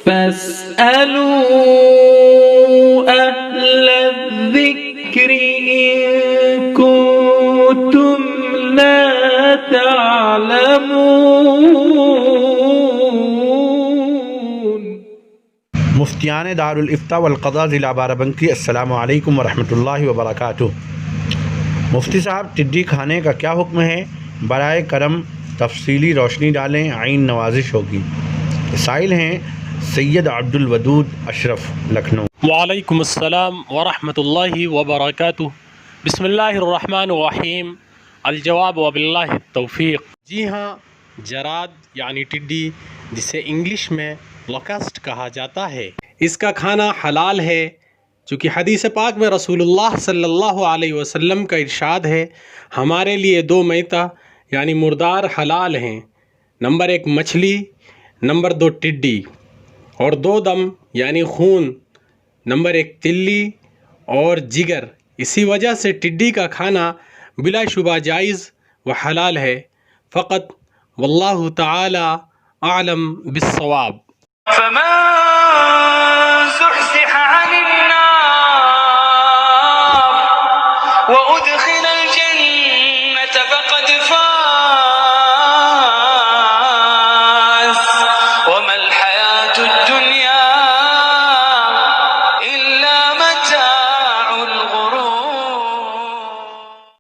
فاسألوا أهل الذكر إن كنتم لا تعلمون۔ مفتیان دارالافتاء والقضاء ضلع بارہ-بنکی، السلام علیکم ورحمۃ اللہ وبرکاتہ۔ مفتی صاحب، ٹڈی کھانے کا کیا حکم ہے؟ برائے کرم تفصیلی روشنی ڈالیں، عین نوازش ہوگی۔ سائل ہیں سید عبد الودود اشرف، لکھنؤ۔ وعلیکم السلام ورحمۃ اللہ وبرکاتہ۔ بسم اللہ الرحمن الرحیم۔ الجواب وباللہ التوفیق۔ جی ہاں، جراد یعنی ٹڈی، جسے انگلش میں لوکسٹ کہا جاتا ہے، اس کا کھانا حلال ہے، چونکہ حدیث پاک میں رسول اللہ صلی اللہ علیہ وسلم کا ارشاد ہے، ہمارے لیے دو میتہ یعنی مردار حلال ہیں، نمبر 1 مچھلی، نمبر 2 ٹڈی، اور 2 دم یعنی خون، نمبر 1 تلی اور جگر۔ اسی وجہ سے ٹڈی کا کھانا بلا شبہ جائز و حلال ہے، فقط واللہ تعالی اعلم بالصواب۔ فمن زحزح